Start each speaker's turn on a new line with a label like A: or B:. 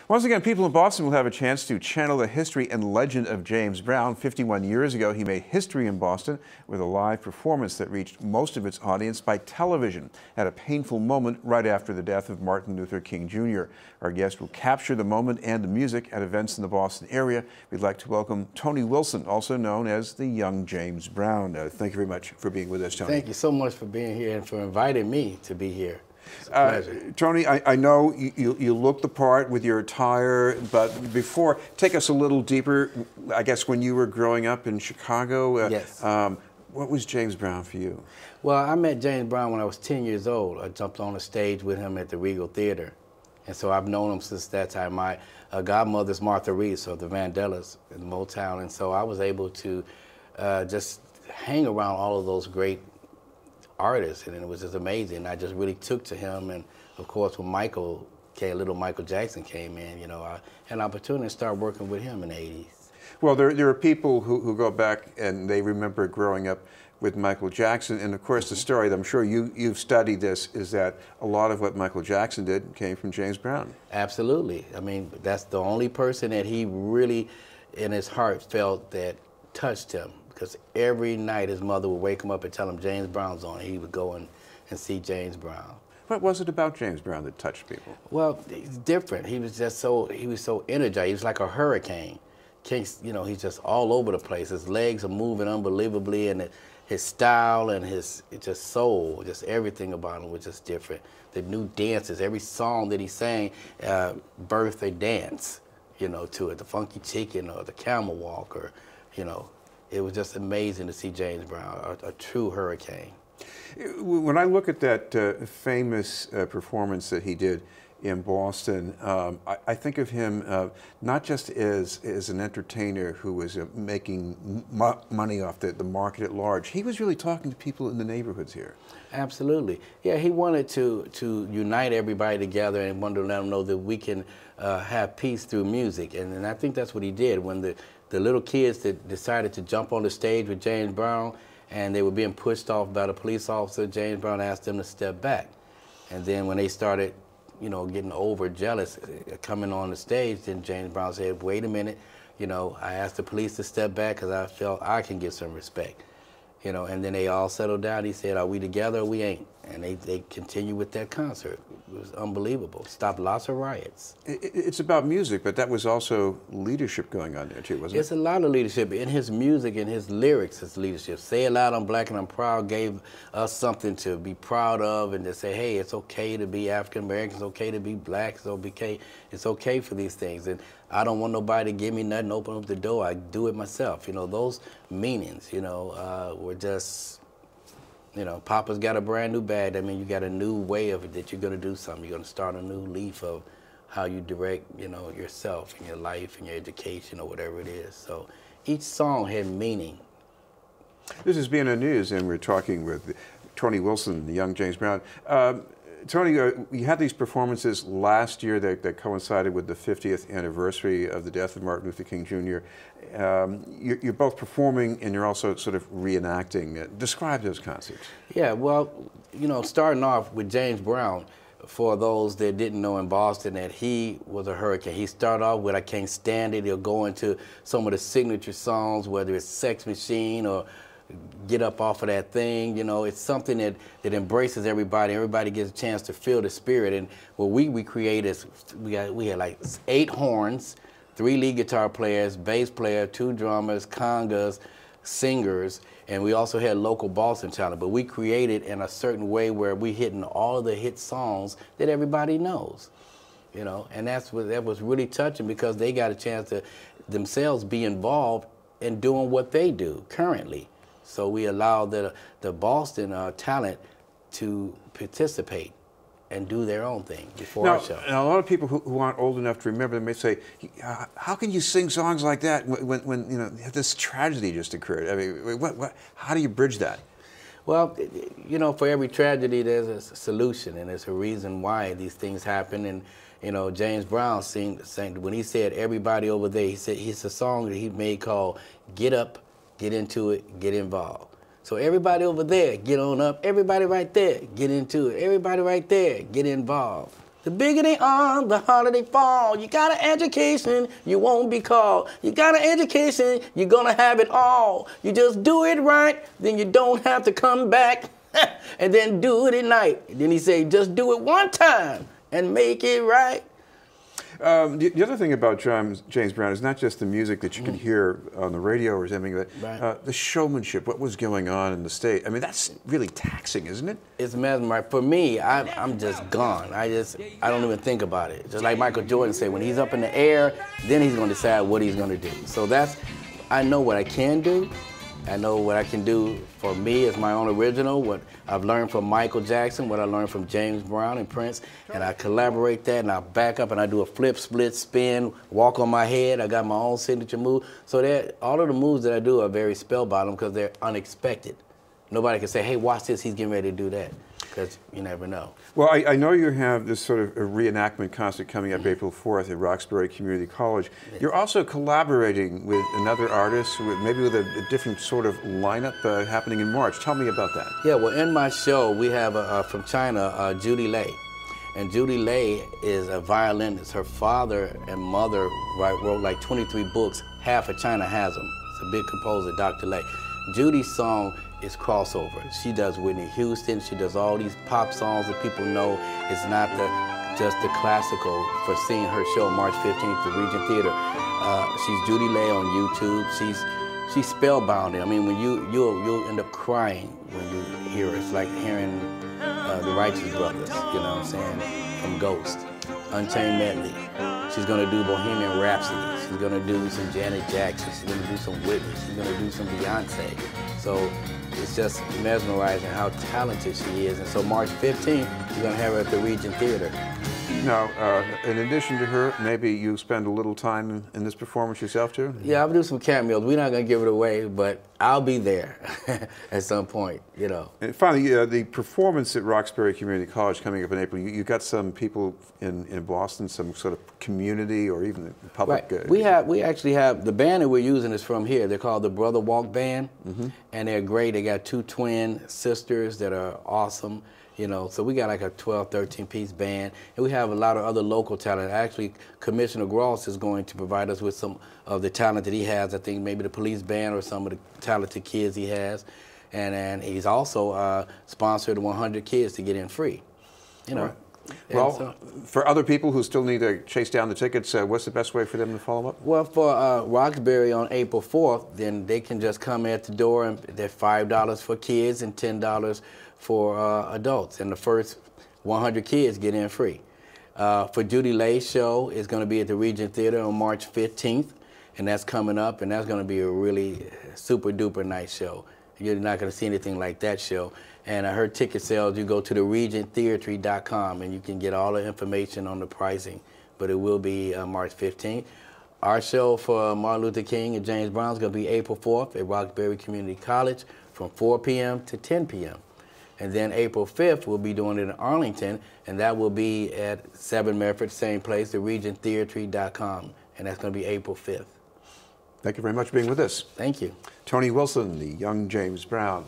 A: Once again, people in Boston will have a chance to channel the history and legend of James Brown. 51 years ago, he made history in Boston with a live performance that reached most of its audience by television at a painful moment right after the death of Martin Luther King Jr. Our guest will capture the moment and the music at events in the Boston area. We'd like to welcome Tony Wilson, also known as the young James Brown. Thank you very much for being with us, Tony.
B: Thank you so much for being here and for inviting me to be here. It's a pleasure.
A: Tony, I know you look the part with your attire, but before, take us a little deeper. I guess when you were growing up in Chicago,
B: yes.
A: What was James Brown for you?
B: Well, I met James Brown when I was 10 years old. I jumped on a stage with him at the Regal Theater. And so I've known him since that time. My godmother's Martha Reese of the Vandellas in Motown, and so I was able to just hang around all of those great artists, and it was just amazing. I just really took to him, and of course when little Michael Jackson came in, you know, I had an opportunity to start working with him in the 80s.
A: Well, there are people who go back and they remember growing up with Michael Jackson, and of course the story that I'm sure you've studied this is that a lot of what Michael Jackson did came from James Brown. Absolutely.
B: I mean, that's the only person that he really in his heart felt that touched him. Because every night his mother would wake him up and tell him James Brown's on. He would go and see James Brown.
A: What was it about James Brown that touched people?
B: Well, he's different. He was just so energized. He was like a hurricane. You know, he's just all over the place. His legs are moving unbelievably, and his style and his just soul, just everything about him was just different. The new dances, every song that he sang birthed a dance, you know, to it. The Funky Chicken or the Camel Walk, or, you know. It was just amazing to see James Brown, a true hurricane.
A: When I look at that famous performance that he did in Boston, I think of him not just as an entertainer who was making money off the market at large. He was really talking to people in the neighborhoods here. Absolutely.
B: Yeah, he wanted to unite everybody together and wanted to let them know that we can have peace through music. And I think that's what he did. When the little kids that decided to jump on the stage with James Brown and they were being pushed off by the police officer, James Brown asked them to step back. And then when they started, you know, getting jealous coming on the stage, then James Brown said, wait a minute, you know, I asked the police to step back because I felt I can get some respect. You know, and then they all settled down. He said, are we together or we ain't? And they continued with that concert. It was unbelievable. Stopped lots of riots.
A: It's about music, but that was also leadership going on there too, wasn't it?
B: It's a lot of leadership. In his music and his lyrics, it's leadership. Say It Loud, I'm Black and I'm Proud gave us something to be proud of and to say, hey, it's okay to be African American, it's okay to be black, it's okay for these things. And I don't want nobody to give me nothing, open up the door, I do it myself. You know, those meanings, you know, were just, you know, Papa's got a brand new bag. That means you got a new way of it that you're gonna do something. You're gonna start a new leaf of how you direct, you know, yourself and your life and your education or whatever it is. So each song had meaning.
A: This is BNN News, and we're talking with Tony Wilson, the young James Brown. Tony, you had these performances last year that coincided with the 50th anniversary of the death of Martin Luther King Jr. You're both performing and you're also sort of reenacting. Describe those concerts.
B: Yeah, well, you know, starting off with James Brown, for those that didn't know in Boston that he was a hurricane. He started off with I Can't Stand It. He'll go into some of the signature songs, whether it's Sex Machine or Get Up Off of That Thing. You know, it's something that embraces everybody. Everybody gets a chance to feel the spirit. And what we create is we had like 8 horns, 3 lead guitar players, bass player, 2 drummers, congas, singers, and we also had local Boston talent. But we created in a certain way where we hitting all of the hit songs that everybody knows. You know, and that was really touching because they got a chance to themselves be involved in doing what they do currently. So we allowed the Boston talent to participate and do their own thing before our show.
A: Now, a lot of people who aren't old enough to remember, they may say, how can you sing songs like that when you know, this tragedy just occurred? I mean, how do you bridge that?
B: Well, you know, for every tragedy, there's a solution, and there's a reason why these things happen. And you know, James Brown sang when he said "Everybody Over There." He said it's a song that he made called "Get Up, Get Into It, Get Involved." So everybody over there, get on up. Everybody right there, get into it. Everybody right there, get involved. The bigger they are, the harder they fall. You got an education, you won't be called. You got an education, you're gonna have it all. You just do it right, then you don't have to come back and then do it at night. And then he said, just do it one time and make it right.
A: The other thing about James Brown is not just the music that you can hear on the radio or something, but the showmanship, what was going on in the state. I mean, that's really taxing, isn't it?
B: It's mesmerizing. For me, I'm just gone. I don't even think about it. Just like Michael Jordan said, when he's up in the air, then he's going to decide what he's going to do. So I know what I can do. I know what I can do for me as my own original, what I've learned from Michael Jackson, what I learned from James Brown and Prince, and I collaborate that and I back up and I do a flip, split, spin, walk on my head. I got my own signature move. So all of the moves that I do are very spellbound because they're unexpected. Nobody can say, hey, watch this, he's getting ready to do that, because you never know.
A: Well, I know you have this sort of a reenactment concert coming up April 4th at Roxbury Community College.
B: Yes.
A: You're also collaborating with another artist, maybe with a different sort of lineup happening in March. Tell me about that.
B: Yeah, well, in my show, we have from China, Judy Lei. And Judy Lei is a violinist. Her father and mother wrote like 23 books. Half of China has them. It's a big composer, Dr. Lei. Judy's song is crossover. She does Whitney Houston. She does all these pop songs that people know. It's not just the classical. For seeing her show March 15th at the Regent Theater, she's Judy Lei on YouTube. She's spellbounding. I mean, when you'll end up crying when you hear her. It's like hearing the Righteous Brothers, you know what I'm saying, from Ghost. Unchained Medley. She's gonna do Bohemian Rhapsody. She's gonna do some Janet Jackson. She's gonna do some Whitney. She's gonna do some Beyonce. So it's just mesmerizing how talented she is. And so March 15th, you're gonna have her at the Regent Theater.
A: Now, in addition to her, maybe you spend a little time in this performance yourself too?
B: Yeah, I'll do some cameos. We're not gonna give it away, but I'll be there at some point, you know. And
A: finally, the performance at Roxbury Community College coming up in April, you got some people in Boston, some sort of community or even the public?
B: Right. We actually have, the band that we're using is from here. They're called the Brother Walk Band, and they're great. They got 2 twin sisters that are awesome. You know, so we got like a 12, 13-piece band, and we have a lot of other local talent. Actually, Commissioner Gross is going to provide us with some of the talent that he has. I think maybe the police band or some of the talented kids he has. And he's also sponsored 100 kids to get in free, you know.
A: Right. Well, for other people who still need to chase down the tickets, what's the best way for them to follow up?
B: Well, for Roxbury on April 4th, then they can just come at the door, and they're $5 for kids and $10 for adults. And the first 100 kids get in free. For Judy Lei's show, it's going to be at the Regent Theater on March 15th, and that's coming up, and that's going to be a really super-duper nice show. You're not going to see anything like that show. And I heard ticket sales, you go to the regenttheatre.com and you can get all the information on the pricing. But it will be March 15th. Our show for Martin Luther King and James Brown is going to be April 4th at Roxbury Community College from 4 p.m. to 10 p.m. And then April 5th, we'll be doing it in Arlington, and that will be at 7 Medford, same place, the regenttheatre.com. And that's going to be April 5th.
A: Thank you very much for being with us.
B: Thank you.
A: Tony Wilson, the young James Brown.